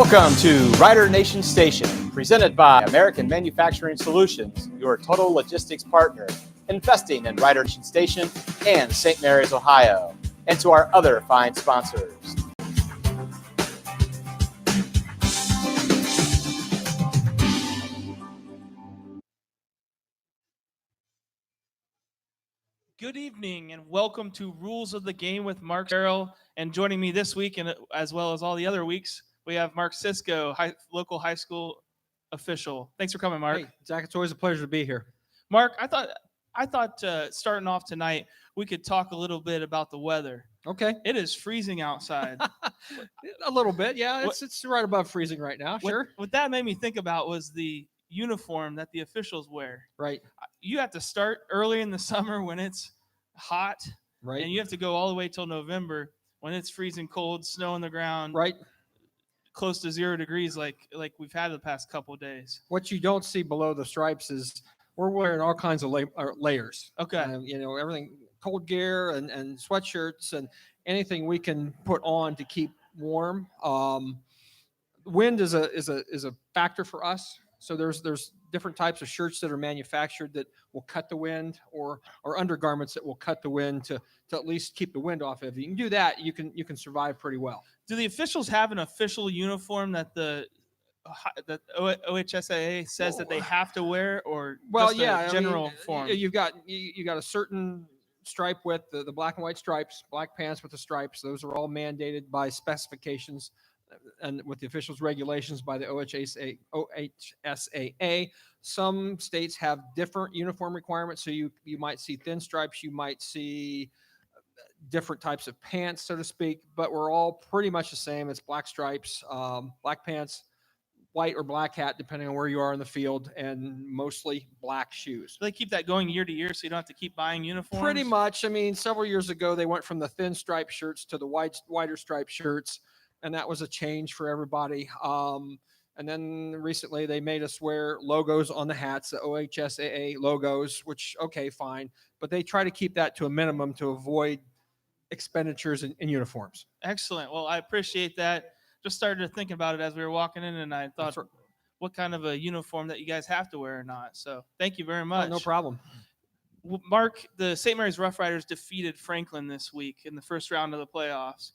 Welcome to Rider Nation Station, presented by American Manufacturing Solutions, your total logistics partner, investing in Rider Nation Station and St. Mary's, Ohio, and to our other fine sponsors. Good evening and welcome to Rules of the Game with Mark Farrell. And joining me this week, and as well as all the other weeks, we have Mark Cisco, local high school official. Thanks for coming, Mark. Hey, Zach, it's always a pleasure to be here. Mark, I thought starting off tonight, we could talk a little bit about the weather. Okay. It is freezing outside. A little bit, yeah. It's right above freezing right now, sure. What that made me think about was the uniform that the officials wear. Right. You have to start early in the summer when it's hot, right, and you have to go all the way till November when it's freezing cold, snow on the ground, right, close to 0 degrees, like we've had the past couple of days. What you don't see below the stripes is we're wearing all kinds of layers. Okay. Everything, cold gear and sweatshirts and anything we can put on to keep warm. Wind is a factor for us. So there's different types of shirts that are manufactured that will cut the wind, or undergarments that will cut the wind to at least keep the wind off. If you can do that, you can survive pretty well. Do the officials have an official uniform that the OHSAA says that they have to wear, or just a general form? You got a certain stripe width, the black and white stripes, black pants with the stripes. Those are all mandated by specifications and with the officials' regulations by the OHSAA. Some states have different uniform requirements. So you might see thin stripes, you might see different types of pants, so to speak, but we're all pretty much the same. It's black stripes, black pants, white or black hat, depending on where you are in the field, and mostly black shoes. Do they keep that going year to year so you don't have to keep buying uniforms? Pretty much. I mean, several years ago, they went from the thin striped shirts to the wider striped shirts, and that was a change for everybody. And then recently they made us wear logos on the hats, the OHSAA logos, which, okay, fine. But they try to keep that to a minimum to avoid expenditures in uniforms. Excellent. Well, I appreciate that. Just started to think about it as we were walking in, and I thought what kind of a uniform that you guys have to wear or not. So thank you very much. Oh, no problem. Mark, the St. Mary's Rough Riders defeated Franklin this week in the first round of the playoffs.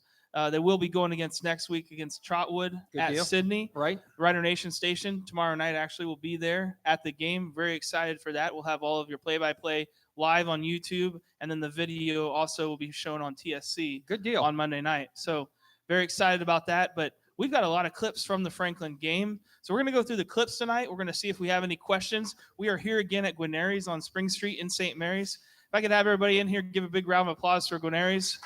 They will be going next week against Trotwood at Sydney. Right. Rider Nation Station tomorrow night actually will be there at the game. Very excited for that. We'll have all of your play-by-play live on YouTube, and then the video also will be shown on TSC. Good deal. On Monday night. So very excited about that. But we've got a lot of clips from the Franklin game. So we're going to go through the clips tonight. We're going to see if we have any questions. We are here again at Guarneri's on Spring Street in St. Mary's. If I could have everybody in here, give a big round of applause for Guarneri's.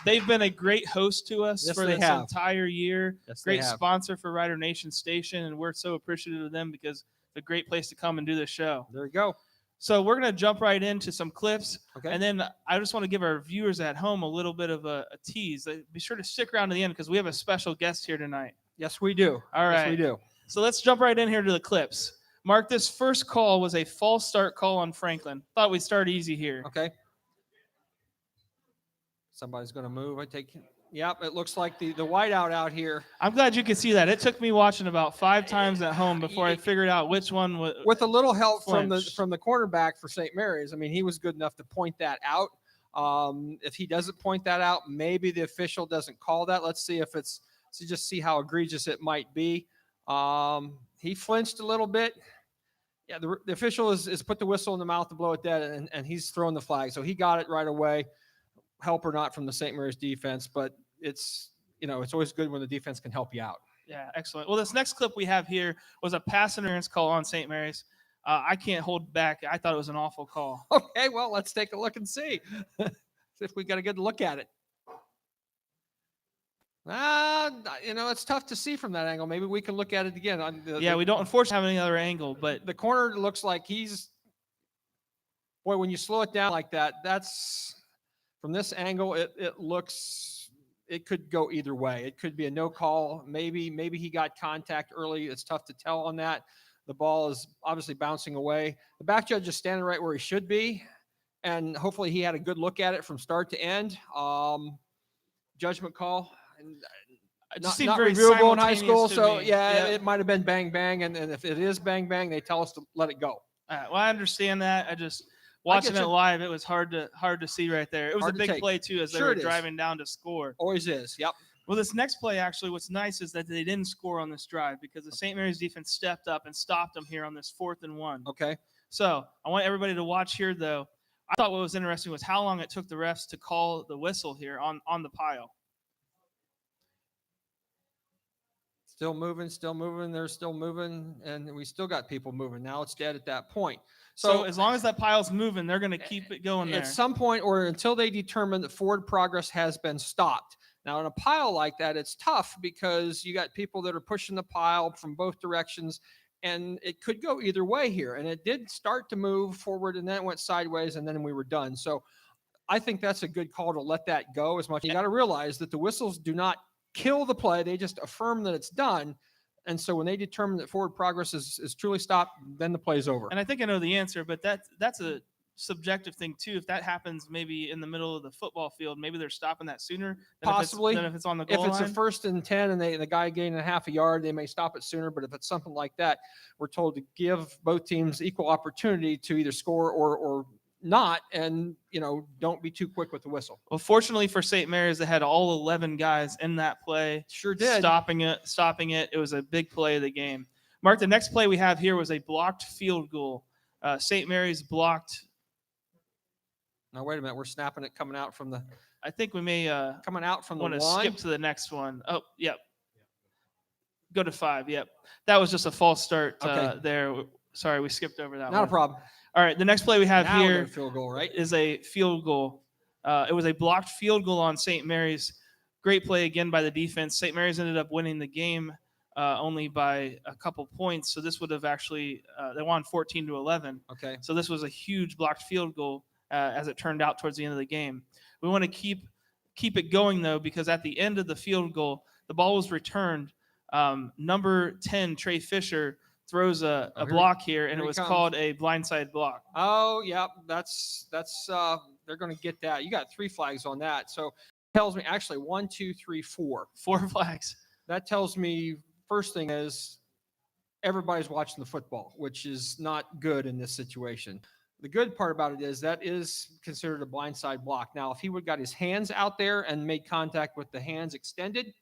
They've been a great host to us for this entire year. Yes, great sponsor for Rider Nation Station, and we're so appreciative of them because it's a great place to come and do this show. There you go. So we're going to jump right into some clips, okay. And then I just want to give our viewers at home a little bit of a tease. Be sure to stick around to the end because we have a special guest here tonight. Yes, we do. All right. Yes, we do. So let's jump right in here to the clips. Mark, this first call was a false start call on Franklin. Thought we'd start easy here. Okay. Somebody's going to move. Yep, it looks like the whiteout out here. I'm glad you could see that. It took me watching about 5 times at home before I figured out which one was. With a little help from the cornerback for St. Mary's. I mean, he was good enough to point that out. If he doesn't point that out, maybe the official doesn't call that. Let's see if it's to just see how egregious it might be. He flinched a little bit. Yeah, the official is put the whistle in the mouth to blow it dead, and he's throwing the flag. So he got it right away. Help or not from the St. Mary's defense, but it's always good when the defense can help you out. Yeah, excellent. Well, this next clip we have here was a pass interference call on St. Mary's. I can't hold back. I thought it was an awful call. Okay, well, let's take a look and see if we got a good look at it. It's tough to see from that angle. Maybe we can look at it again. We don't unfortunately have any other angle, but the corner looks like when you slow it down like that, that's from this angle, it looks, it could go either way. It could be a no call. Maybe he got contact early. It's tough to tell on that. The ball is obviously bouncing away. The back judge is standing right where he should be, and hopefully he had a good look at it from start to end. judgment call. And It just not, seemed not very reviewable in high simultaneous school. to So me. yeah, it might have been bang bang, and if it is bang bang, they tell us to let it go. Well, I understand that. I just watching it you. live, it was hard to see right there. It was Hard a to big take. play too as they Sure were it is. driving down to score. Always is. Yep. Well, this next play actually, what's nice is that they didn't score on this drive because the St. Mary's defense stepped up and stopped them here on this 4th and 1. Okay. So I want everybody to watch here, though. I thought what was interesting was how long it took the refs to call the whistle here on the pile. Still moving. They're still moving, and we still got people moving. Now it's dead at that point. So as long as that pile's moving, they're going to keep it going there. At some point, or until they determine that forward progress has been stopped. Now, in a pile like that, it's tough because you got people that are pushing the pile from both directions, and it could go either way here. And it did start to move forward, and then it went sideways, and then we were done. So I think that's a good call to let that go as much. You got to realize that the whistles do not kill the play. They just affirm that it's done. And so when they determine that forward progress is truly stopped, then the play's over. And I think I know the answer, but that's a subjective thing too. If that happens maybe in the middle of the football field, maybe they're stopping that sooner possibly than if it's on the goal line. If it's line. a 1st and 10 and the guy gained a half a yard, they may stop it sooner. But if it's something like that, we're told to give both teams equal opportunity to either score or not, and don't be too quick with the whistle. Well, fortunately for St. Mary's, they had all 11 guys in that play. Sure did. Stopping it. It was a big play of the game. Mark, the next play we have here was a blocked field goal. St. Mary's blocked. Now wait a minute, we're snapping it coming out from the. I think we may coming out from the want to line. skip to the next one. Oh, yep. Go to 5. Yep. That was just a false start there. Sorry, we skipped over that one. Not a problem. All right, the next play we have Now here field goal, right? is a field goal. It was a blocked field goal on St. Mary's. Great play again by the defense. St. Mary's ended up winning the game only by a couple points. So this would have actually they won 14-11. Okay. So this was a huge blocked field goal as it turned out towards the end of the game. We want to keep it going though, because at the end of the field goal, the ball was returned. Number 10, Trey Fisher, throws a block here, and it was called a blindside block. Oh, yeah, that's they're going to get that. You got 3 flags on that. So it tells me actually 1, 2, 3, 4. 4 flags. That tells me first thing is everybody's watching the football, which is not good in this situation. The good part about it is that is considered a blindside block. Now, if he would got his hands out there and made contact with the hands extended,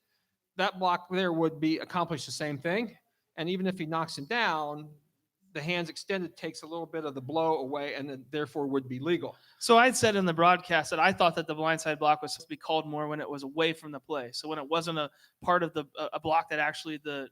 that block there would be accomplished the same thing. And even if he knocks him down, the hands extended takes a little bit of the blow away, and then therefore would be legal. So I'd said in the broadcast that I thought that the blindside block was supposed to be called more when it was away from the play. So when it wasn't a part of a block that actually the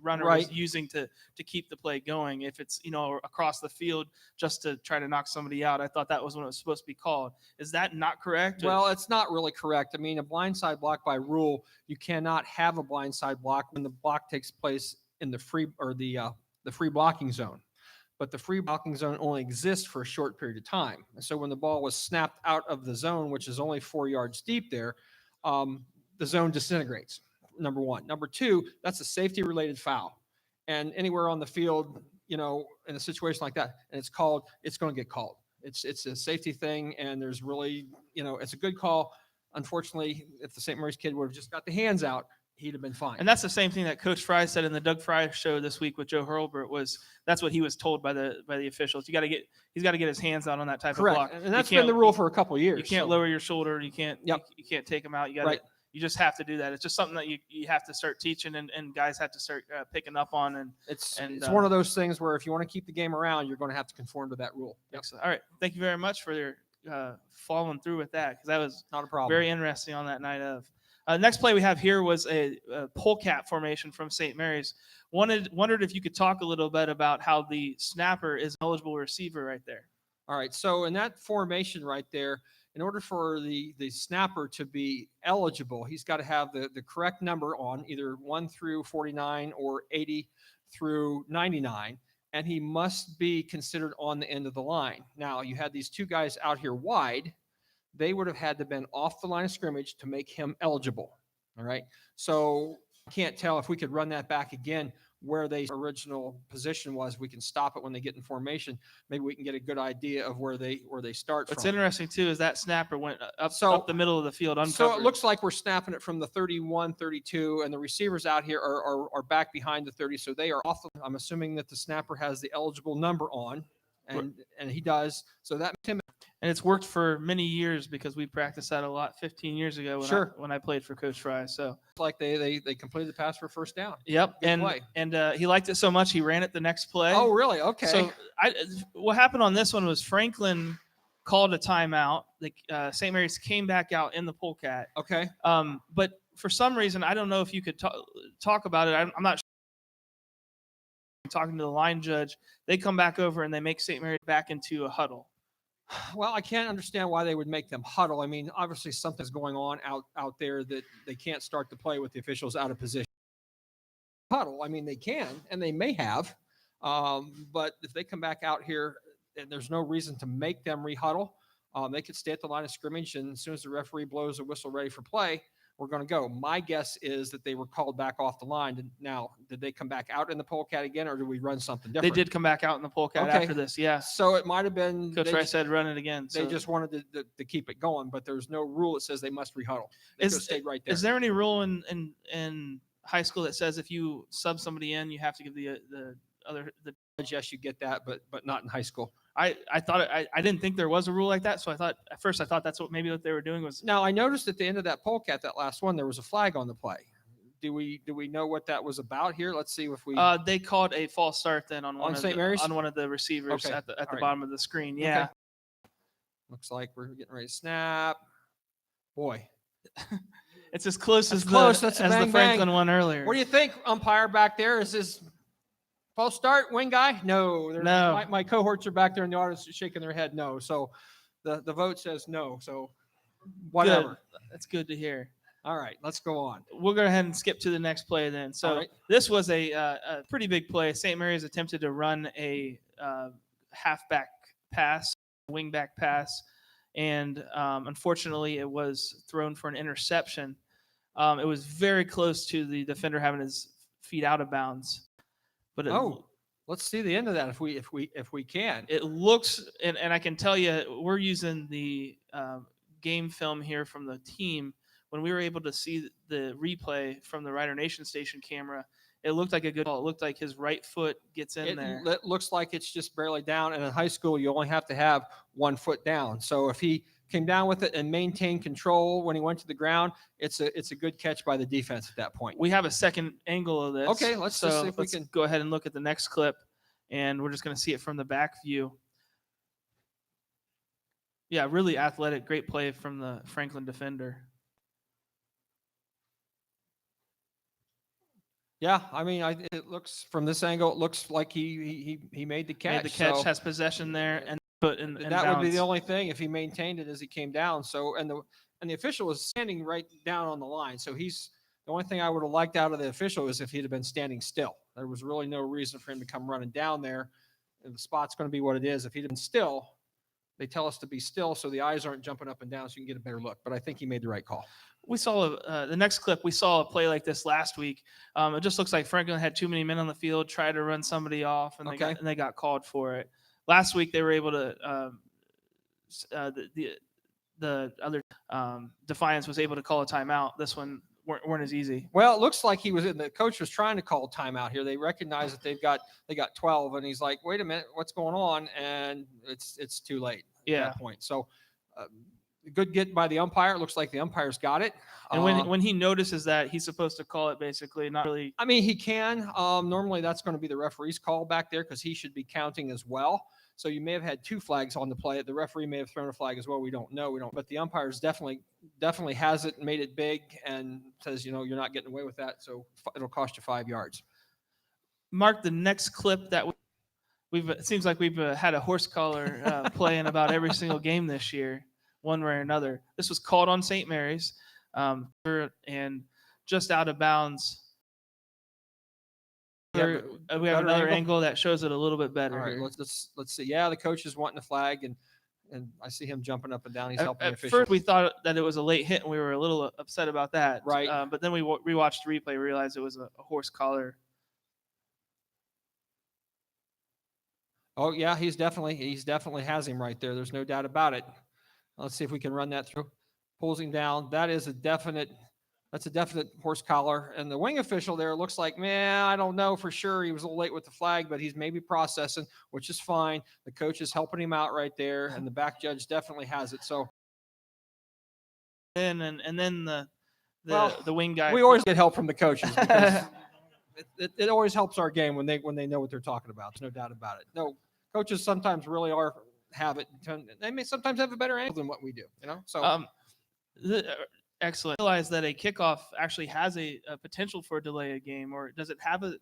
runner was using to keep the play going. If it's across the field just to try to knock somebody out, I thought that was when it was supposed to be called. Is that not correct? Well, it's not really correct. I mean, a blindside block by rule, you cannot have a blindside block when the block takes place in the free blocking zone. But the free blocking zone only exists for a short period of time. And so when the ball was snapped out of the zone, which is only 4 yards deep there, the zone disintegrates. Number one. Number two, that's a safety related foul. And anywhere on the field, in a situation like that, and it's going to get called. It's a safety thing. And there's really, it's a good call. Unfortunately, if the St. Mary's kid would have just got the hands out, he'd have been fine. And that's the same thing that Coach Fry said in the Doug Fry show this week with Joe Hurlburt. That's what he was told by the officials. He's got to get his hands out on that type Correct. of block. And that's been the rule for a couple of years. You can't lower your shoulder. You can't. Yep. You can't take them out. You got to. You just have to do that. It's just something that you have to start teaching and guys have to start picking up on. And it's one of those things where if you want to keep the game around, you're going to have to conform to that rule. Yep. All right. Thank you very much for your following through with that, because that was not a problem. Very interesting on that night of. Next play we have here was a polecat formation from St. Mary's. Wondered if you could talk a little bit about how the snapper is an eligible receiver right there. All right. So in that formation right there, in order for the snapper to be eligible, he's got to have the correct number on either 1 through 49 or 80 through 99. And he must be considered on the end of the line. Now, you had these 2 guys out here wide. They would have had to been off the line of scrimmage to make him eligible. All right. So I can't tell if we could run that back again. where their original position was. We can stop it when they get in formation. Maybe we can get a good idea of where they start What's from. interesting too is that snapper went up the middle of the field uncovered. So it looks like we're snapping it from the 31, 32, and the receivers out here are back behind the 30. So they are off. I'm assuming that the snapper has the eligible number on, and he does. So that makes him. And it's worked for many years because we practiced that a lot 15 years ago when I played for Coach Fry. So like they completed the pass for first down. Yep. Good play. And he liked it so much he ran it the next play. Oh, really? Okay. So what happened on this one was Franklin called a timeout. St. Mary's came back out in the polecat. Okay. But for some reason, I don't know if you could talk about it. I'm not sure. Talking to the line judge, they come back over and they make St. Mary's back into a huddle. Well, I can't understand why they would make them huddle. I mean, obviously something's going on out there that they can't start the play with the officials out of position. Huddle. I mean, they can and they may have, but if they come back out here, and there's no reason to make them rehuddle. They could stay at the line of scrimmage, and as soon as the referee blows a whistle ready for play, we're going to go. My guess is that they were called back off the line. Now, did they come back out in the polecat again, or did we run something different? They did come back out in the polecat after this, yeah. So it might have been Coach Rice said run it again. They just wanted to keep it going, but there's no rule that says they must rehuddle. They could have stayed right there. Is there any rule in high school that says if you sub somebody in, you have to give the yes, you get that, but not in high school. I thought I didn't think there was a rule like that, so at first I thought that's what they were doing was. Now I noticed at the end of that polecat, that last one, there was a flag on the play. Do we know what that was about here? Let's see if we. They called a false start then on one of the receivers at the bottom of the screen. Yeah. Okay. Looks like we're getting ready to snap. Boy, it's as close That's as close. the That's a bang, Franklin bang. one earlier. What do you think, umpire back there? Is this false start, wing guy? No. No. My cohorts are back there in the audience shaking their head no. So the vote says no. So whatever. Good. That's good to hear. All right, let's go on. We'll go ahead and skip to the next play then. So This was a pretty big play. St. Mary's attempted to run a halfback pass, wingback pass, and unfortunately it was thrown for an interception. It was very close to the defender having his feet out of bounds. But let's see the end of that if we can. It looks, and I can tell you, we're using the game film here from the team. When we were able to see the replay from the Rider Nation station camera, it looked like a good ball. It looked like his right foot gets in there. It looks like it's just barely down. And in high school, you only have to have 1 foot down. So if he came down with it and maintained control when he went to the ground, it's a good catch by the defense at that point. We have a second angle of this. Okay, let's see if we can go ahead and look at the next clip, and we're just going to see it from the back view. Yeah, really athletic, great play from the Franklin defender. Yeah, I mean, it looks from this angle, it looks like he made the catch. Made the catch, has possession there, and put in. That would be the only thing if he maintained it as he came down. So and the official was standing right down on the line. So the only thing I would have liked out of the official is if he'd have been standing still. There was really no reason for him to come running down there. And the spot's going to be what it is. If he'd have been still, they tell us to be still so the eyes aren't jumping up and down so you can get a better look. But I think he made the right call. We saw the next clip. We saw a play like this last week. It just looks like Franklin had too many men on the field, tried to run somebody off, and they got called for it. Last week they were able to. The other Defiance was able to call a timeout. This one weren't as easy. Well, it looks like the coach was trying to call a timeout here. They recognize that they got 12, and he's like, "Wait a minute, what's going on?" And it's too late at that point. So. Good get by the umpire. It looks like the umpire's got it. And when he notices that, he's supposed to call it basically, not really. I mean, he can. Normally, that's going to be the referee's call back there because he should be counting as well. So you may have had 2 flags on the play. The referee may have thrown a flag as well. We don't know. But the umpire's definitely has it, made it big, and says, you're not getting away with that. So it'll cost you 5 yards. Mark, the next clip that it seems like we've had a horse collar play in about every single game this year. One way or another. This was called on St. Mary's, and just out of bounds. We have another angle that shows it a little bit better. All right, let's see. Yeah, the coach is wanting the flag, and I see him jumping up and down. He's helping the official. First, we thought that it was a late hit, and we were a little upset about that. Right. But then we rewatched the replay, realized it was a horse collar. Oh yeah, he's definitely has him right there. There's no doubt about it. Let's see if we can run that through. Pulls him down. That's a definite horse collar. And the wing official there looks like, man, I don't know for sure. He was a little late with the flag, but he's maybe processing, which is fine. The coach is helping him out right there, and the back judge definitely has it. So And then the wing guy. we always get help from the coaches because it always helps our game when they know what they're talking about. There's no doubt about it. No, coaches sometimes really have it. They may sometimes have a better angle than what we do. So excellent. I realize that a kickoff actually has a potential for a delay of game, or does it have a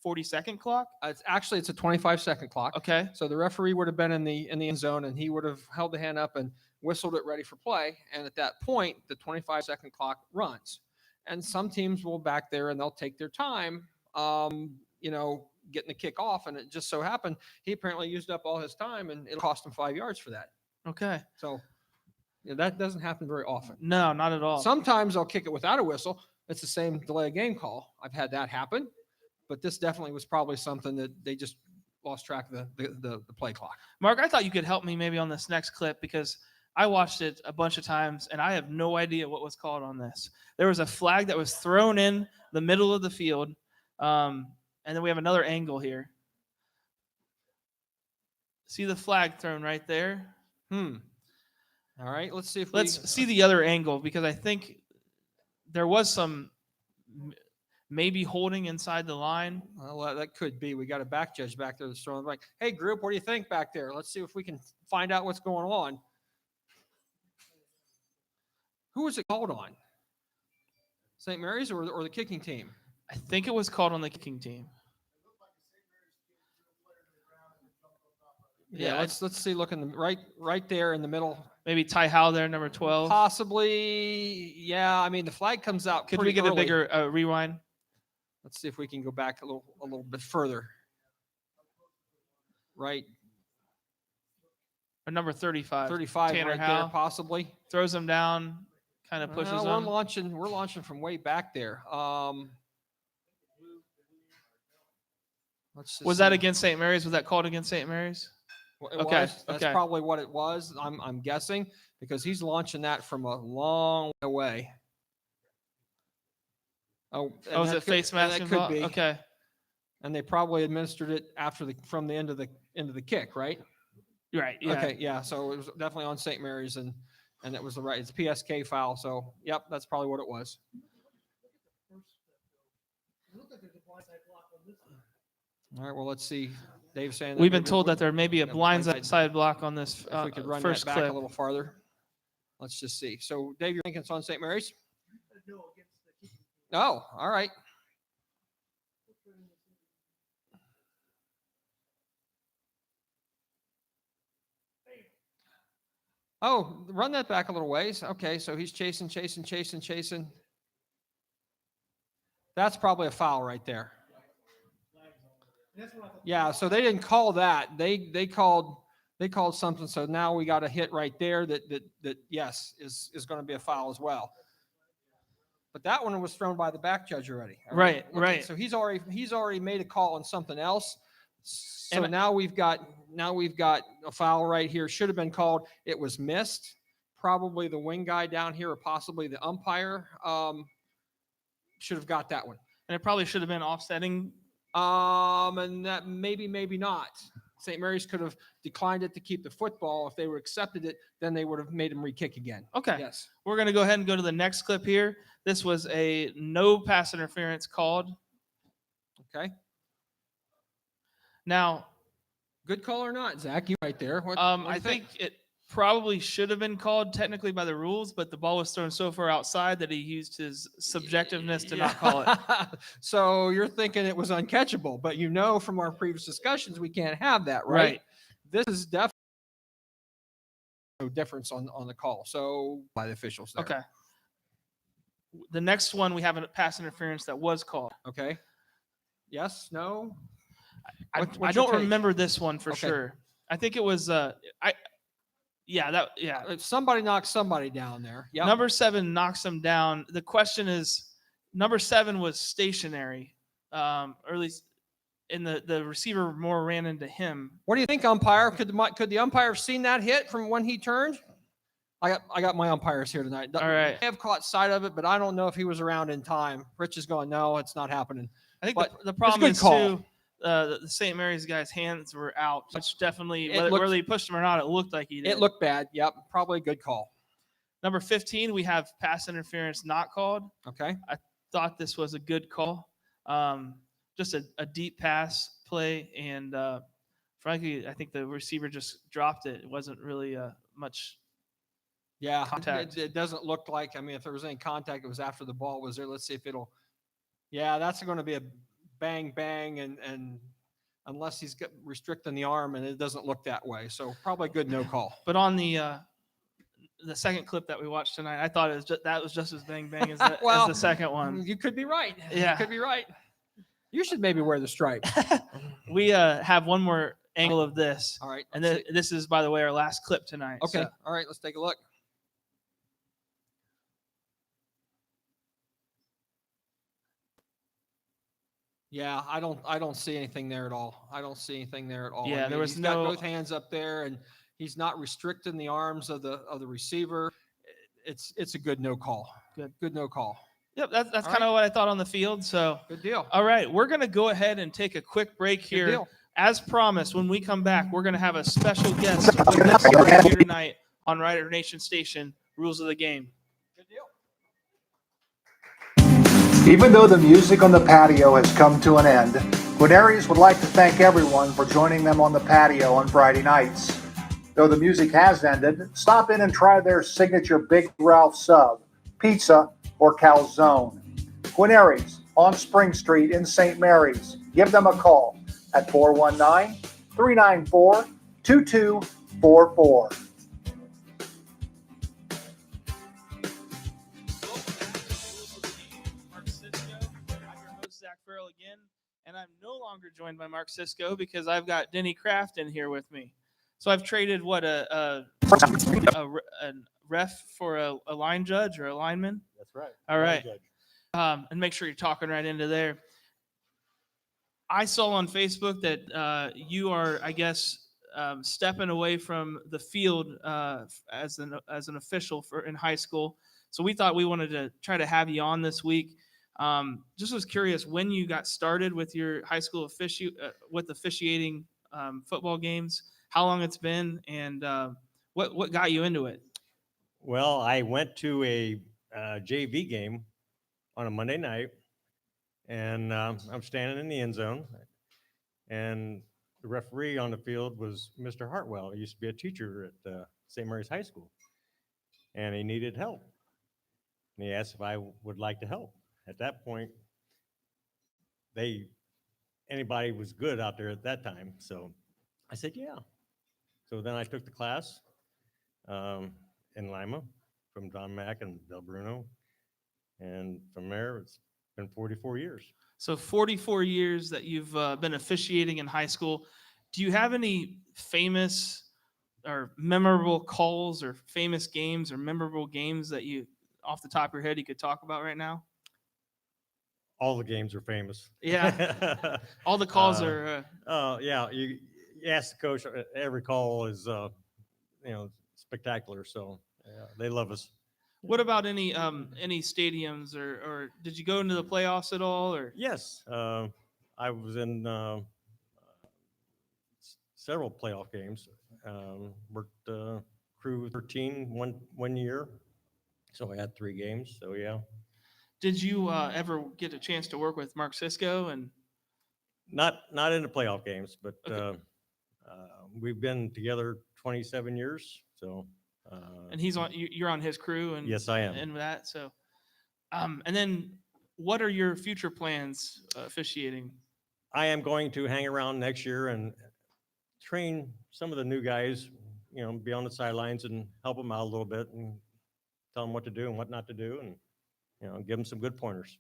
40-second clock? It's a 25-second clock. Okay. So the referee would have been in the end zone, and he would have held the hand up and whistled it ready for play. And at that point, the 25-second clock runs. And some teams will back there and they'll take their time, getting the kick off. And it just so happened he apparently used up all his time, and it cost him 5 yards for that. Okay. So that doesn't happen very often. No, not at all. Sometimes they'll kick it without a whistle. It's the same delay of game call. I've had that happen, but this definitely was probably something that they just lost track of the play clock. Mark, I thought you could help me maybe on this next clip because I watched it a bunch of times and I have no idea what was called on this. There was a flag that was thrown in the middle of the field. And then we have another angle here. See the flag thrown right there? All right, let's see if let's see the other angle, because I think there was some maybe holding inside the line. Well, that could be. We got a back judge back there that's throwing like, hey, group, what do you think back there? Let's see if we can find out what's going on. Who was it called on? St. Mary's or the kicking team? I think it was called on the kicking team. Yeah, let's see. Look in the right there in the middle. Maybe Ty Howell there, number 12. Possibly, yeah. I mean, the flag comes out. Could we get early. a bigger rewind? Let's see if we can go back a little bit further. Right. Or number 35. 35 Tanner right Howell there, possibly. Throws him down, kind of pushes him. We're launching from way back there. Was that against St. Mary's? Was that called against St. Mary's? Okay. That's probably what it was. I'm guessing, because he's launching that from a long way away. Was it face mask? That could be. Okay. And they probably administered it from the end of the kick, right? Right. Yeah. Okay. Yeah. So it was definitely on St. Mary's, and it was it's a PSK foul. So yep, that's probably what it was. All right. Well, let's see. Dave's saying we've been told that there may be a blindside block on this if we could run first that back clip. a little farther. Let's just see. So, Dave, you're thinking it's on St. Mary's? Oh, all right. Oh, run that back a little ways. Okay, so he's chasing. That's probably a foul right there. Yeah, so they didn't call that. They called something. So now we got a hit right there that yes is going to be a foul as well. But that one was thrown by the back judge already. Right. So he's already made a call on something else. So now we've got a foul right here. Should have been called. It was missed. Probably the wing guy down here, or possibly the umpire, should have got that one. And it probably should have been offsetting. And that maybe not. St. Mary's could have declined it to keep the football. If they would accepted it, then they would have made him re-kick again. Okay. Yes. We're going to go ahead and go to the next clip here. This was a no pass interference called. Okay. Now, good call or not, Zach? You right there. What I think it probably should have been called technically by the rules, but the ball was thrown so far outside that he used his subjectiveness to not call it. So you're thinking it was uncatchable, but from our previous discussions, we can't have that, right? This is definitely no difference on the call. So by the officials there. Okay. The next one, we have a pass interference that was called. Okay. Yes, no? I don't remember this one for sure. I think it was Somebody knocked somebody down there. Yep. Number 7 knocks him down. The question is, number 7 was stationary, or at least and the receiver more ran into him. What do you think, umpire? Could the umpire have seen that hit from when he turned? I got my umpires here tonight. All right. I have caught sight of it, but I don't know if he was around in time. Rich is going, no, it's not happening. I think But the problem good is call. too, the St. Mary's guy's hands were out, which definitely, It looked- whether he pushed him or not, it looked like he did. It looked bad. Yep, probably a good call. Number 15, we have pass interference not called. Okay. Thought this was a good call. Just a deep pass play, and frankly, I think the receiver just dropped it. It wasn't really much. Yeah, Contact. it doesn't look like. I mean, if there was any contact, it was after the ball was there. Let's see if it'll. Yeah, that's going to be a bang bang, and unless he's restricting the arm, and it doesn't look that way, so probably a good no call. But on the second clip that we watched tonight, I thought that was just as bang bang as Well, as the second one. You could be right. Yeah. You could be right. You should maybe wear the stripe. We have one more angle of this, All right. and let's see. this is, by the way, our last clip tonight. Okay. So, All right. Let's take a look. Yeah, I don't see anything there at all. I don't see anything there at all. Yeah, there was he's got no- both hands up there, and he's not restricting the arms of the receiver. It's a good no call. Good no call. yep, that's All kind of what I thought on the field. So, Good deal. all right, we're going to go ahead and take a quick break Good here. deal. As promised, when we come back, we're going to have a special guest with us right here tonight on Rider Nation Station, Rules of the Game. Good deal. Even though the music on the patio has come to an end, Guarneri's would like to thank everyone for joining them on the patio on Friday nights. Though the music has ended, stop in and try their signature Big Ralph sub, pizza, or calzone. Guarneri's on Spring Street in St. Mary's. Give them a call at 419-394-2244. Mark Cisco. I'm your host, Zach Farrell again, and I'm no longer joined by Mark Cisco because I've got Denny Kraft in here with me. So I've traded a ref for a line judge or a lineman. That's right. All right. Judge. And make sure you're talking right into there. I saw on Facebook that you are, I guess, stepping away from the field as an official in high school. So we thought we wanted to try to have you on this week. Just was curious when you got started with your high school with officiating football games, how long it's been, and what got you into it. Well, I went to a JV game on a Monday night, and I'm standing in the end zone, and the referee on the field was Mr. Hartwell. He used to be a teacher at St. Mary's High School, and he needed help. And he asked if I would like to help. At that point, anybody was good out there at that time, so I said, yeah. So then I took the class in Lima from Don Mack and Del Bruno. And from there, it's been 44 years. So 44 years that you've been officiating in high school. Do you have any famous or memorable calls or famous games or memorable games that you, off the top of your head, you could talk about right now? All the games are famous. Yeah. All the calls are. Oh, yeah. You ask the coach, every call is, spectacular. So yeah, they love us. What about any stadiums or did you go into the playoffs at all? Or Yes. I was in several playoff games. Worked Crew 13 one year. So I had 3 games. So yeah. did you ever get a chance to work with Mark Cisco? And Not in the playoff games, but Okay. We've been together 27 years. So and you're on his crew, and yes, I am. and that. So, and then what are your future plans officiating? I am going to hang around next year and train some of the new guys, be on the sidelines and help them out a little bit and tell them what to do and what not to do, and give them some good pointers.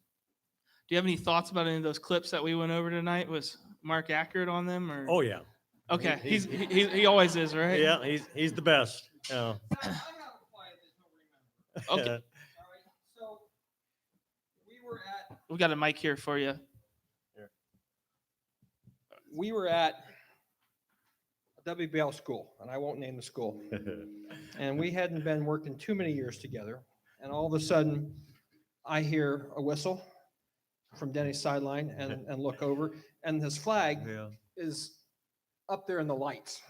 Do you have any thoughts about any of those clips that we went over tonight? Was Mark accurate on them? Or Oh yeah. okay, he's- he always is, right? Yeah, he's the best. Okay. All right. So we were at. We got a mic here for you. we were at a WBL school, and I won't name the school. And we hadn't been working too many years together. And all of a sudden, I hear a whistle from Denny's sideline and look over, and his flag is up there in the lights.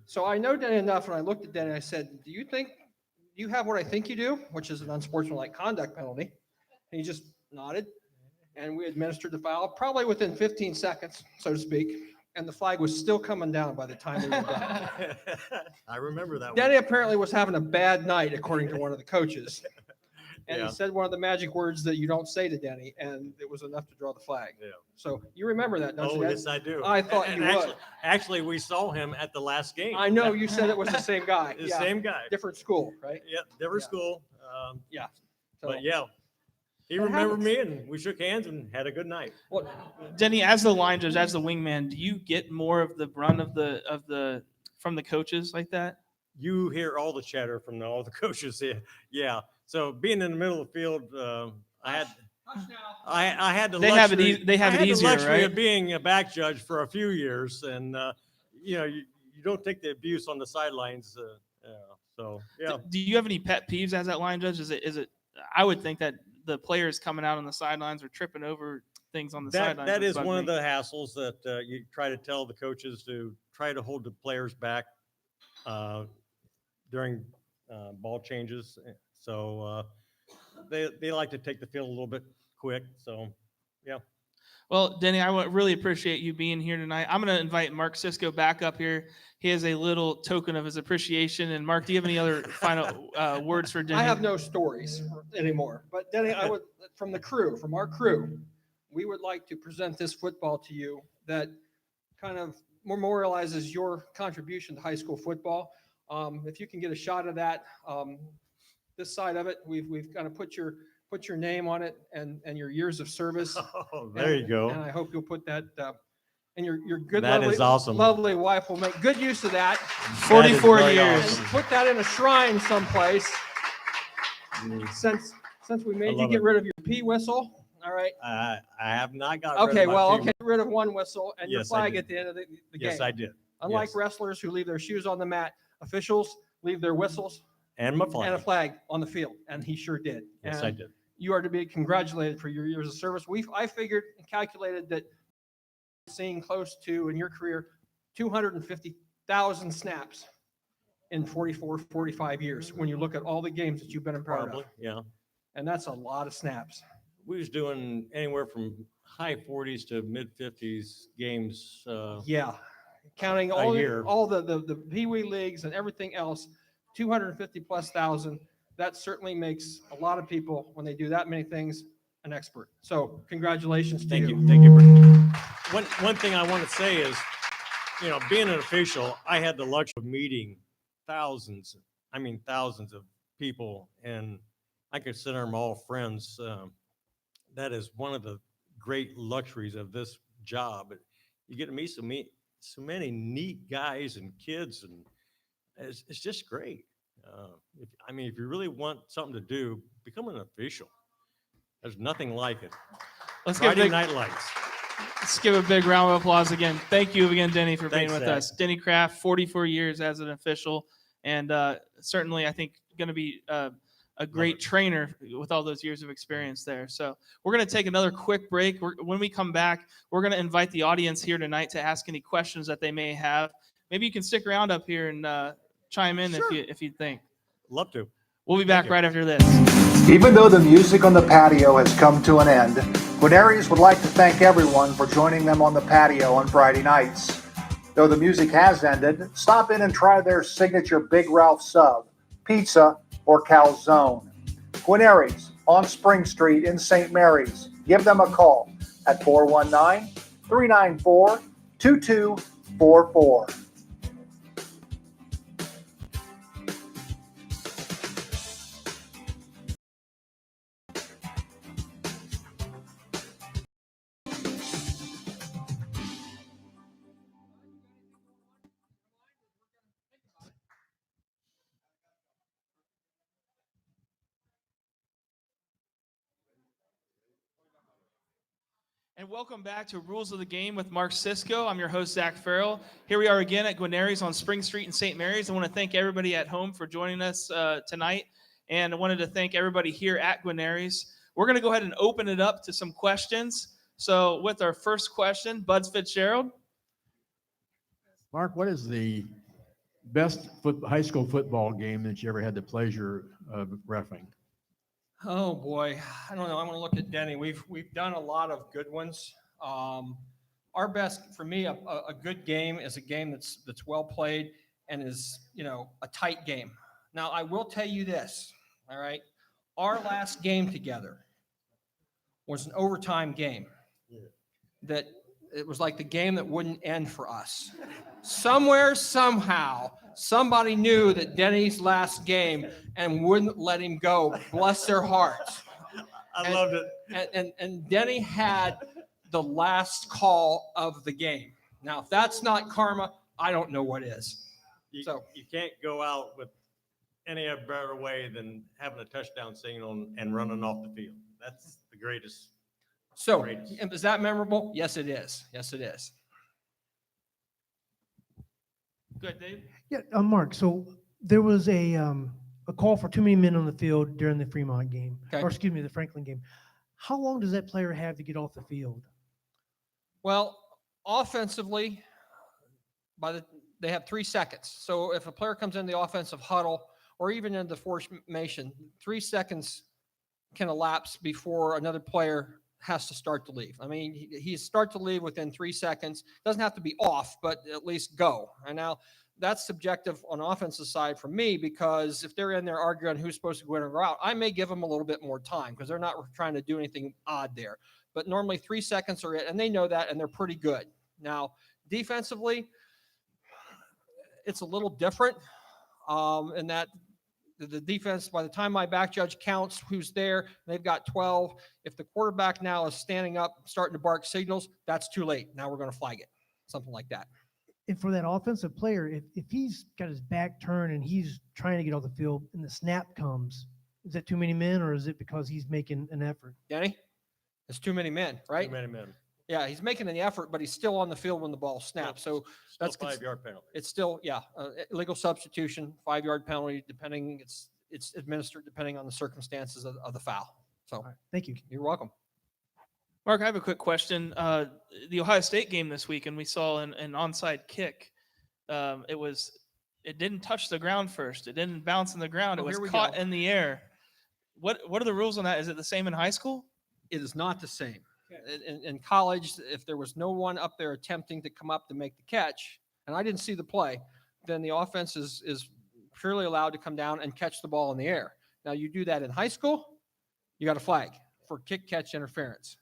So I know Denny enough, and I looked at Denny and I said, do you have what I think you do, which is an unsportsmanlike conduct penalty? And he just nodded, and we administered the foul probably within 15 seconds, so to speak. And the flag was still coming down by the time we were done. I remember that Denny one. apparently was having a bad night, according to one of the coaches. And Yeah. he said one of the magic words that you don't say to Denny, and it was enough to draw the flag. Yeah. So you remember that, don't Oh, you, Dad? yes, I do. I thought And you actually, would. Actually, we saw him at the last game. I know you said it was the same guy. The Yeah, same guy. different school, right? Yeah, different Yeah. school. Yeah. So, But yeah, he It remembered happens. me, and we shook hands and had a good night. well, Denny, as the line judge, as the wingman, do you get more of the brunt of the from the coaches like that? You hear all the chatter from all the coaches here. Yeah. So being in the middle of the field, I had the They luxury, have it ea- they have I it had easier, the luxury right? of being a back judge for a few years, and you don't take the abuse on the sidelines. So yeah. Do you have any pet peeves as that line judge? Is it? I would think that the players coming out on the sidelines are tripping over things on the sidelines. That would is bug one of me. the hassles that you try to tell the coaches to try to hold the players back during ball changes. So they like to take the field a little bit quick. So yeah. Well, Denny, I really appreciate you being here tonight. I'm going to invite Mark Cisco back up here. He has a little token of his appreciation. And Mark, do you have any other final words for Denny? I have no stories anymore. But Denny, I would, from our crew, we would like to present this football to you that kind of memorializes your contribution to high school football. If you can get a shot of that, this side of it, we've kind of put your name on it and your years of service. Oh, there you go. And I hope you'll put that, and your good, That lovely, is awesome. lovely wife will make good use of that 44 very years. awesome. and put that in a shrine someplace. Since we I made you love get it. rid of your pee whistle, all right? I have not got rid Okay, of my well, team. okay, get rid of one whistle and your Yes, I flag did. at the end of the Yes, game. I did. Unlike yes. wrestlers who leave their shoes on the mat, officials leave their whistles And my and a flag. flag on the field, and he sure did. Yes, And I did. you are to be congratulated for your years of service. I figured and calculated that seeing close to, in your career, 250,000 snaps in 45 years, when you look at all the games that you've been a part Probably, of. yeah. And that's a lot of snaps. We was doing anywhere from high 40s to mid 50s games. Yeah. Counting year. all the Pee Wee leagues and everything else, 250 plus thousand. That certainly makes a lot of people, when they do that many things, an expert. So congratulations to Thank you. you. Thank you. One thing I want to say is, being an official, I had the luxury of meeting thousands of people, and I consider them all friends. That is one of the great luxuries of this job. You get to meet so many neat guys and kids, and it's just great. If you really want something to do, become an official. There's nothing like it. Let's give, Friday Night Lights. let's give a big round of applause again. Thank you again, Denny, for being Thanks, with Zach. us. Denny Kraft, 44 years as an official, and certainly I think going to be a great trainer with all those years of experience there. So we're going to take another quick break. When we come back, we're going to invite the audience here tonight to ask any questions that they may have. Maybe you can stick around up here and chime in Sure. if you think. Love to. We'll be back you. right after this. Even though the music on the patio has come to an end, Guarneri's would like to thank everyone for joining them on the patio on Friday nights. Though the music has ended, stop in and try their signature Big Ralph sub, pizza, or calzone. Guarneri's on Spring Street in St. Mary's. Give them a call at 419-394-2244. And welcome back to Rules of the Game with Mark Cisco. I'm your host, Zach Farrell. Here we are again at Guarneri's on Spring Street in St. Mary's. I want to thank everybody at home for joining us tonight. And I wanted to thank everybody here at Guarneri's. We're going to go ahead and open it up to some questions. So with our first question, Buds Fitzgerald. Mark, what is the best high school football game that you ever had the pleasure of reffing? Oh boy, I don't know. I'm going to look at Denny. We've done a lot of good ones. Our best for me, a good game is a game that's well played and is a tight game. Now I will tell you this. All right, our last game together was an overtime game. That it was like the game that wouldn't end for us. Somewhere, somehow, somebody knew that Denny's last game and wouldn't let him go. Bless their hearts. I loved it. And Denny had the last call of the game. Now, if that's not karma, I don't know what is. You So- can't go out with any better way than having a touchdown signal and running off the field. That's the greatest. So, Great. is that memorable? Yes, it is. Yes, it is. Good, Dave. Yeah, Mark, so there was a call for too many men on the field during the Fremont game, Okay. or excuse me, the Franklin game. How long does that player have to get off the field? Well, offensively, they have 3 seconds. So if a player comes in the offensive huddle or even in the formation, 3 seconds can elapse before another player has to start to leave. I mean, he start to leave within 3 seconds. Doesn't have to be off, but at least go. And now that's subjective on offensive side for me, because if they're in there arguing who's supposed to go in or go out, I may give them a little bit more time because they're not trying to do anything odd there. But normally 3 seconds are it, and they know that, and they're pretty good. Now, defensively, it's a little different in that the defense, by the time my back judge counts who's there, they've got 12. If the quarterback now is standing up, starting to bark signals, that's too late. Now we're going to flag it, something like that. And for that offensive player, if he's got his back turned and he's trying to get off the field and the snap comes, is that too many men, or is it because he's making an effort? Denny, it's too many men, right? Too many men. Yeah, he's making an effort, but he's still on the field when the ball snaps. So Still that's 5-yard penalty. it's still, illegal substitution, 5-yard penalty, depending, it's administered depending on the circumstances of the foul. So All right, thank you. you're welcome. Mark, I have a quick question. The Ohio State game this week, and we saw an onside kick. It didn't touch the ground first. It didn't bounce in the ground. Oh, It was here we caught go. in the air. What are the rules on that? Is it the same in high school? It is not the same. In college, if there was no one up there attempting to come up to make the catch, and I didn't see the play, then the offense is purely allowed to come down and catch the ball in the air. Now, you do that in high school, you got a flag for kick catch interference.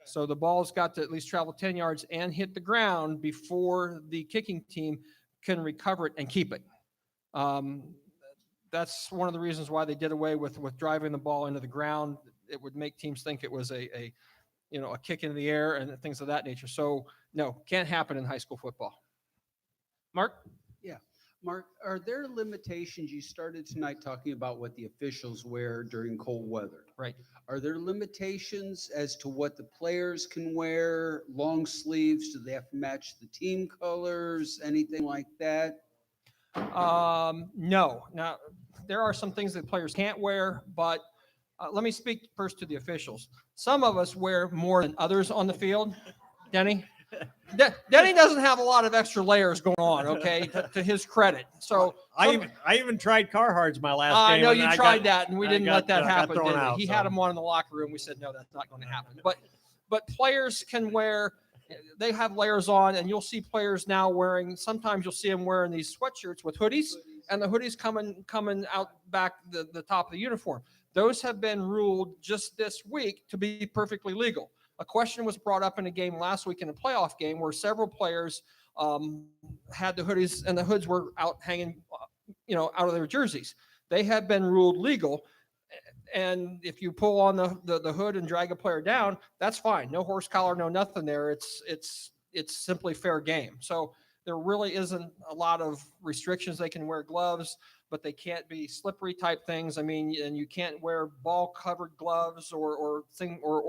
So the ball's got to at least travel 10 yards and hit the ground before the kicking team can recover it and keep it. That's one of the reasons why they did away with driving the ball into the ground. It would make teams think it was a kick into the air and things of that nature. So no, can't happen in high school football. Mark? Mark, are there limitations? You started tonight talking about what the officials wear during cold weather. Right. Are there limitations as to what the players can wear? Long sleeves? Do they have to match the team colors? Anything like that? No. Now, there are some things that players can't wear, but let me speak first to the officials. Some of us wear more than others on the field. Denny? Denny doesn't have a lot of extra layers going on, okay, to his credit. So I even tried Carhartts my last I game. know and you I tried got- that, and we I didn't got, let that got happen. thrown Did we? out, He so. had him on in the locker room. We said, no, that's not going to happen. But players can wear. They have layers on, and you'll see players now wearing. Sometimes you'll see them wearing these sweatshirts with hoodies, and the hoodies coming out back the top of the uniform. Those have been ruled just this week to be perfectly legal. A question was brought up in a game last week in a playoff game where several players had the hoodies and the hoods were out hanging, out of their jerseys. They have been ruled legal. And if you pull on the hood and drag a player down, that's fine. No horse collar, no nothing there. It's simply fair game. So there really isn't a lot of restrictions. They can wear gloves, but they can't be slippery type things. I mean, and you can't wear ball covered gloves or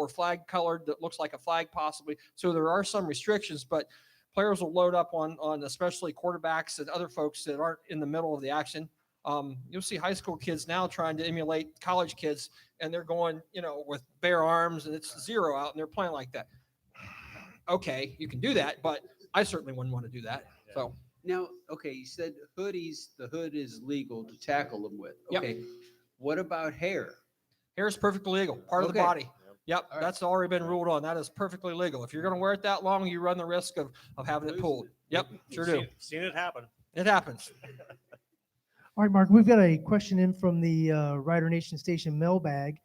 flag colored that looks like a flag possibly. So there are some restrictions, but players will load up on especially quarterbacks and other folks that aren't in the middle of the action. You'll see high school kids now trying to emulate college kids, and they're going, with bare arms, and it's 0 out, and they're playing like that. Okay, you can do that, but I certainly wouldn't want to do that. So Now, okay, you said hoodies, the hood is legal to tackle them with. Yep. Okay. What about hair? hair is perfectly legal, part of the Okay. body. Yep, All right. that's already been ruled on. That is perfectly legal. If you're going to wear it that long, you run the risk of having it pulled. Yep, sure do. Seen it happen. It happens. All right, Mark, we've got a question in from the Rider Nation Station mailbag.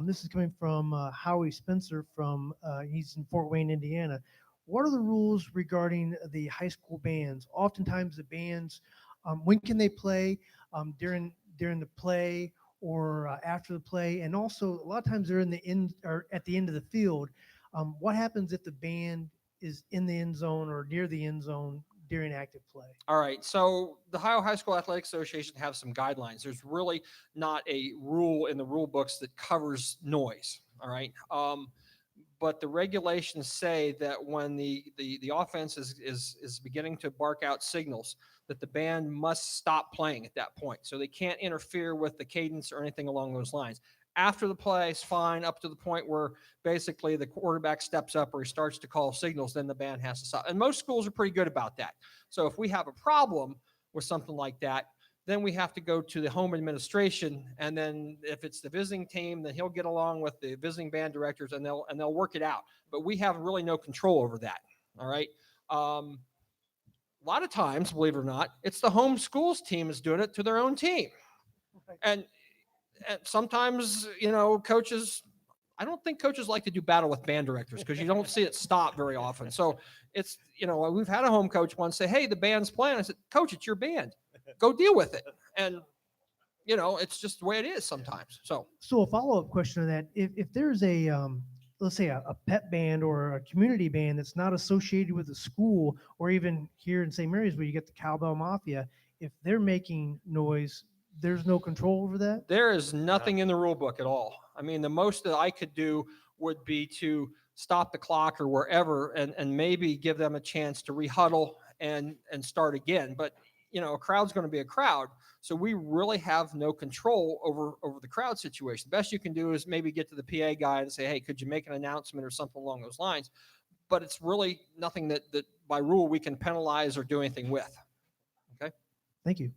This is coming from Howie Spencer from, he's in Fort Wayne, Indiana. What are the rules regarding the high school bands? Oftentimes the bands, when can they play during the play or after the play? And also a lot of times they're in the end or at the end of the field. What happens if the band is in the end zone or near the end zone during active play? All right. So the Ohio High School Athletic Association have some guidelines. There's really not a rule in the rule books that covers noise. All right. But the regulations say that when the offense is beginning to bark out signals, that the band must stop playing at that point. So they can't interfere with the cadence or anything along those lines. After the play is fine, up to the point where basically the quarterback steps up or he starts to call signals, then the band has to stop. And most schools are pretty good about that. So if we have a problem with something like that, then we have to go to the home administration. And then if it's the visiting team, then he'll get along with the visiting band directors and they'll work it out. But we have really no control over that. All right. A lot of times, believe it or not, it's the home schools team is doing it to their own team. And sometimes, coaches, I don't think coaches like to do battle with band directors because you don't see it stop very often. So it's, we've had a home coach once say, hey, the band's playing. I said, Coach, it's your band. Go deal with it. And, it's just the way it is sometimes. So a follow-up question to that, if there's a, let's say a pep band or a community band that's not associated with the school, or even here in St. Mary's where you get the Cowbell Mafia, if they're making noise, there's no control over that? there is nothing in the rule book at all. I mean, the most that I could do would be to stop the clock or wherever and maybe give them a chance to rehuddle and start again. But, a crowd's going to be a crowd. So we really have no control over the crowd situation. The best you can do is maybe get to the PA guy and say, hey, could you make an announcement or something along those lines? But it's really nothing that by rule we can penalize or do anything with. Okay. Thank you.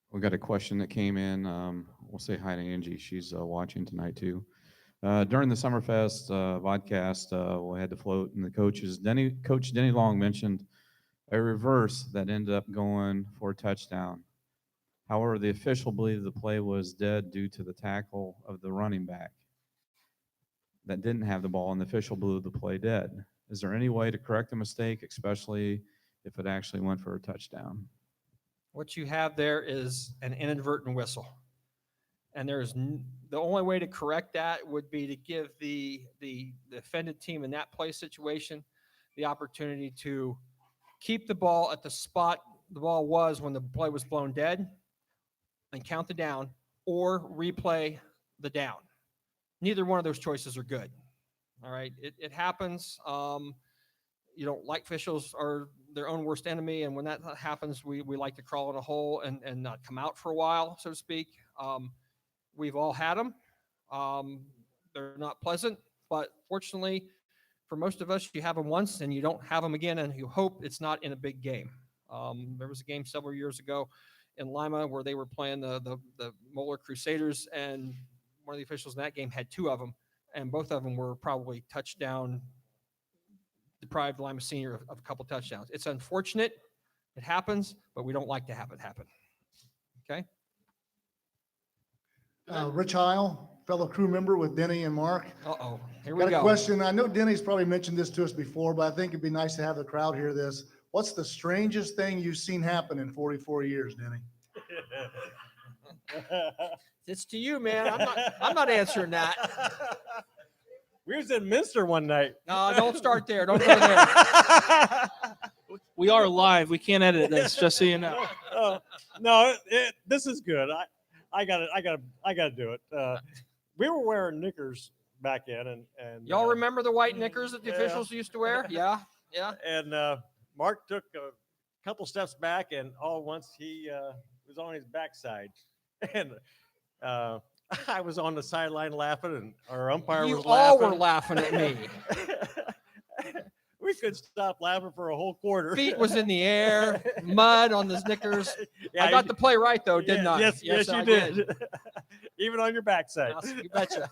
We got a question that came in. We'll say hi to Angie. She's watching tonight too. During the Summerfest vodcast, we had to float, and Coach Denny Long mentioned a reverse that ended up going for a touchdown. However, the official believed the play was dead due to the tackle of the running back that didn't have the ball, and the official believed the play dead. Is there any way to correct the mistake, especially if it actually went for a touchdown? What you have there is an inadvertent whistle. And the only way to correct that would be to give the offended team in that play situation the opportunity to keep the ball at the spot the ball was when the play was blown dead and count the down, or replay the down. Neither one of those choices are good. All right. It happens. Like officials are their own worst enemy. And when that happens, we like to crawl in a hole and not come out for a while, so to speak. We've all had them. They're not pleasant, but fortunately for most of us, you have them once and you don't have them again, and you hope it's not in a big game. There was a game several years ago in Lima where they were playing the Moeller Crusaders, and one of the officials in that game had 2 of them, and both of them were probably touchdown deprived Lima Senior of a couple touchdowns. It's unfortunate. It happens, but we don't like to have it happen. Okay. Rich Heil, fellow crew member with Denny and Mark. Uh-oh. Here we Got go. a question. I know Denny's probably mentioned this to us before, but I think it'd be nice to have the crowd hear this. What's the strangest thing you've seen happen in 44 years, Denny? It's to you, man. I'm not answering that. We was in Minster one night. No, don't start there. Don't go there. We are live. We can't edit this, just so you know. No, this is good. I got to do it. We were wearing knickers back in, and Y'all remember the white knickers that the yeah. officials used to wear? Yeah, yeah. And Mark took a couple steps back, and all at once he was on his backside, and I was on the sideline laughing, and our umpire You was all laughing. were laughing at me. We couldn't stop laughing for a whole quarter. Feet was in the air, mud on the Knickers. Yeah, I got the play right though, didn't yeah, I? Yes, I you did. Even on your backside. Yes, you betcha.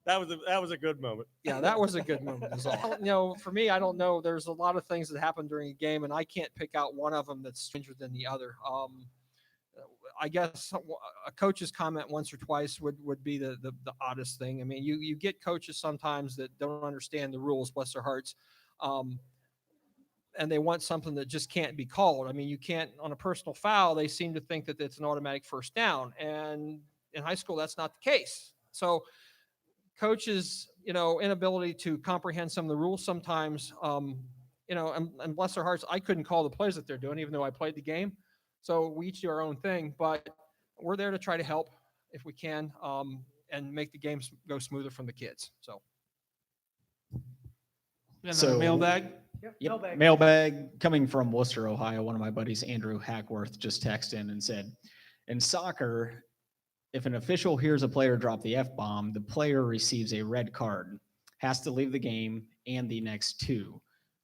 That was a good moment. Yeah, that was a good moment. Is all. You know, for me, I don't know. There's a lot of things that happen during a game, and I can't pick out one of them that's stranger than the other. I guess a coach's comment once or twice would be the oddest thing. I mean, you get coaches sometimes that don't understand the rules, bless their hearts, and they want something that just can't be called. I mean, you can't on a personal foul. They seem to think that it's an automatic first down, and in high school, that's not the case. So, coaches, inability to comprehend some of the rules sometimes, and bless their hearts, I couldn't call the plays that they're doing, even though I played the game. So we each do our own thing, but we're there to try to help if we can, and make the games go smoother from the kids. So, Mailbag. Yep. Mailbag coming from Worcester, Ohio. One of my buddies, Andrew Hackworth, just texted in and said, in soccer, if an official hears a player drop the F-bomb, the player receives a red card, has to leave the game and the next two.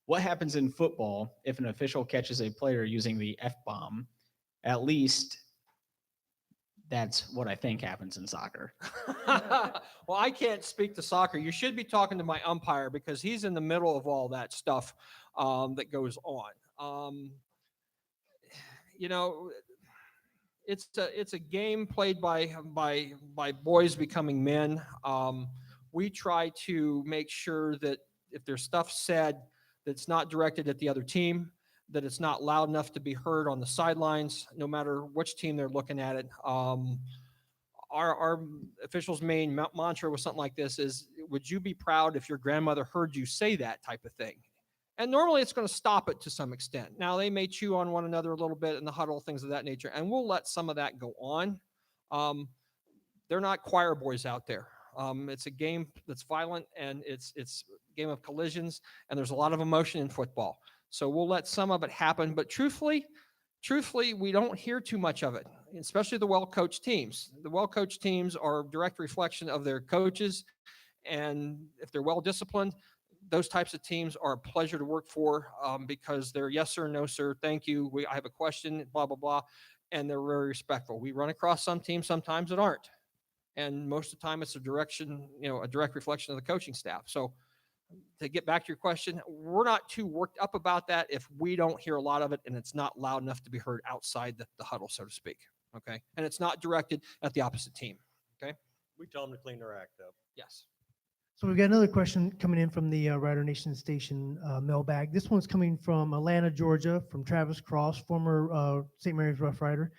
What happens in football if an official catches a player using the F-bomb? At least that's what I think happens in soccer. well, I can't speak to soccer. You should be talking to my umpire because he's in the middle of all that stuff that goes on. It's a game played by boys becoming men. We try to make sure that if there's stuff said that's not directed at the other team, that it's not loud enough to be heard on the sidelines, no matter which team they're looking at it. Our officials' main mantra was something like this is, would you be proud if your grandmother heard you say that type of thing? And normally it's going to stop it to some extent. Now they may chew on one another a little bit in the huddle, things of that nature, and we'll let some of that go on. They're not choir boys out there. It's a game that's violent, and it's a game of collisions, and there's a lot of emotion in football. So we'll let some of it happen, but truthfully, we don't hear too much of it, especially the well-coached teams. The well-coached teams are a direct reflection of their coaches, and if they're well-disciplined, those types of teams are a pleasure to work for because they're yes sir, no sir, thank you, I have a question, blah, blah, blah, and they're very respectful. We run across some teams sometimes that aren't, and most of the time it's a direct reflection of the coaching staff. So to get back to your question, we're not too worked up about that if we don't hear a lot of it and it's not loud enough to be heard outside the huddle, so to speak. Okay. And it's not directed at the opposite team. Okay. We tell them to clean their act up. Yes. So we've got another question coming in from the Rider Nation Station mailbag. This one's coming from Atlanta, Georgia, from Travis Cross, former St. Mary's Rough Rider.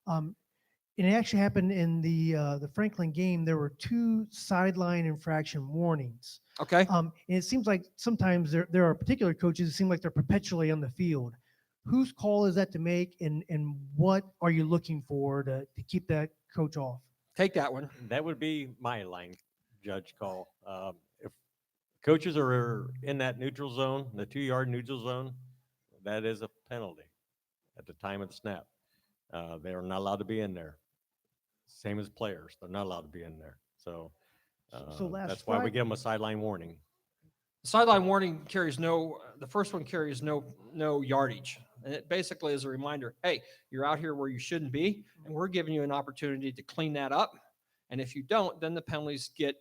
And it actually happened in the Franklin game. There were 2 sideline infraction warnings. Okay. And it seems like sometimes there are particular coaches that seem like they're perpetually on the field. Whose call is that to make, and what are you looking for to keep that coach off? Take that one. That would be my line judge call. If coaches are in that neutral zone, the 2-yard neutral zone, that is a penalty at the time of the snap. They are not allowed to be in there. Same as players, they're not allowed to be in there. So that's why we give them a sideline warning. The sideline warning the first one carries no yardage. And it basically is a reminder, hey, you're out here where you shouldn't be, and we're giving you an opportunity to clean that up. And if you don't, then the penalties get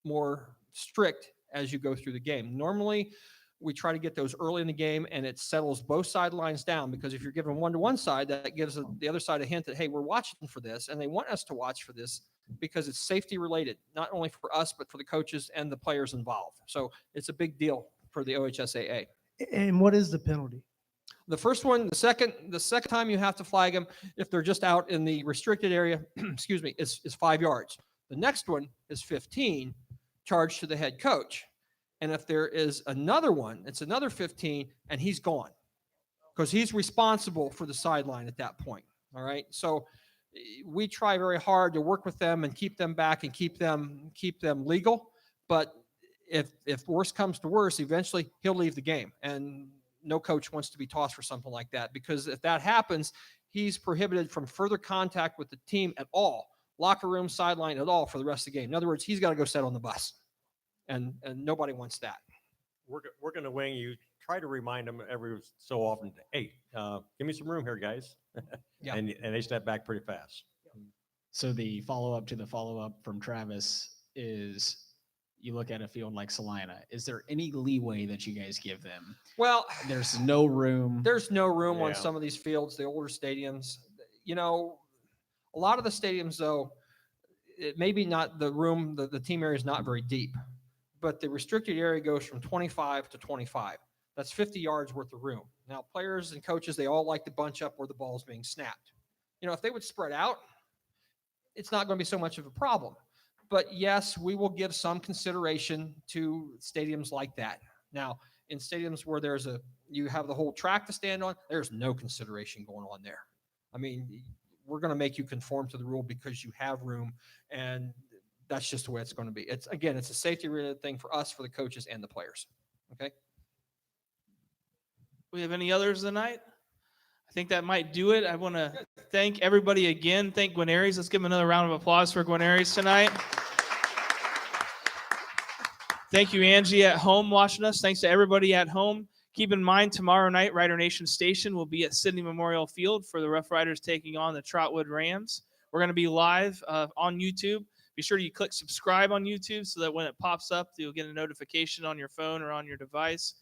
more strict as you go through the game. Normally, we try to get those early in the game, and it settles both sidelines down, because if you're giving one to one side, that gives the other side a hint that, hey, we're watching for this, and they want us to watch for this because it's safety related, not only for us, but for the coaches and the players involved. So it's a big deal for the OHSAA. And what is the penalty? The first one, the second time you have to flag them, if they're just out in the restricted area, excuse me, is 5 yards. The next one is 15, charged to the head coach. And if there is another one, it's another 15, and he's gone because he's responsible for the sideline at that point. All right. So we try very hard to work with them and keep them back and keep them legal. But if worse comes to worse, eventually he'll leave the game. And no coach wants to be tossed for something like that, because if that happens, he's prohibited from further contact with the team at all, locker room, sideline at all for the rest of the game. In other words, he's got to go sit on the bus. And nobody wants that. We're going to wing you. Try to remind them every so often, hey, give me some room here, guys. Yeah. And they step back pretty fast. So the follow-up to the follow-up from Travis is, you look at a field like Salina. Is there any leeway that you guys give them? Well, There's no room. there's no room on Yeah. some of these fields, the older stadiums. You know, a lot of the stadiums, though, it maybe not the room, the team area is not very deep, but the restricted area goes from 25 to 25. That's 50 yards worth of room. Now, players and coaches, they all like to bunch up where the ball is being snapped. You know, if they would spread out, it's not going to be so much of a problem. But yes, we will give some consideration to stadiums like that. Now, in stadiums where you have the whole track to stand on, there's no consideration going on there. I mean, we're going to make you conform to the rule because you have room, and that's just the way it's going to be. It's a safety related thing for us, for the coaches and the players. Okay. We have any others tonight? I think that might do it. I want to thank everybody again. Thank Gwen-Aries. Let's give them another round of applause for Gwen-Aries tonight. Thank you, Angie, at home watching us. Thanks to everybody at home. Keep in mind, tomorrow night, Rider Nation Station will be at Sidney Memorial Field for the Rough Riders taking on the Trotwood Rams. We're going to be live on YouTube. Be sure you click subscribe on YouTube so that when it pops up, you'll get a notification on your phone or on your device.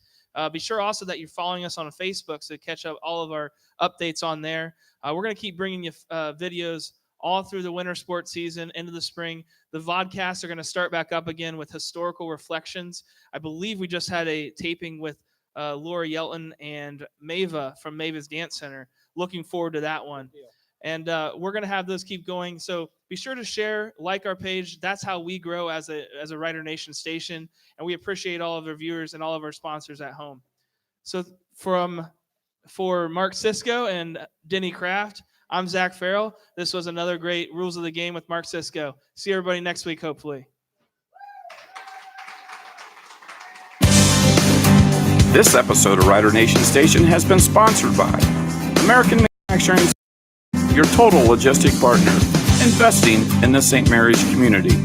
Be sure also that you're following us on Facebook so to catch up all of our updates on there. We're going to keep bringing you videos all through the winter sports season into the spring. The vodcasts are going to start back up again with historical reflections. I believe we just had a taping with Laura Yelton and Mava from Mava's Dance Center. Looking forward to that one. And we're going to have those keep going. So be sure to share, like our page. That's how we grow as a Rider Nation station. And we appreciate all of our viewers and all of our sponsors at home. So for Mark Cisco and Denny Kraft, I'm Zach Farrell. This was another great Rules of the Game with Mark Cisco. See everybody next week, hopefully. This episode of Rider Nation Station has been sponsored by American Manufacturing, your total logistic partner, investing in the St. Mary's community.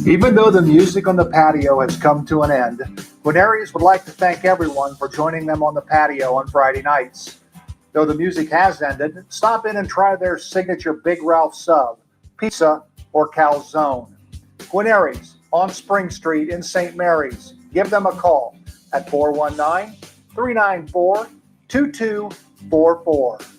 Even though the music on the patio has come to an end, Gwen-Aries would like to thank everyone for joining them on the patio on Friday nights. Though the music has ended, stop in and try their signature Big Ralph sub, pizza, or calzone. Gwen-Aries on Spring Street in St. Mary's. Give them a call at 419-394-2244.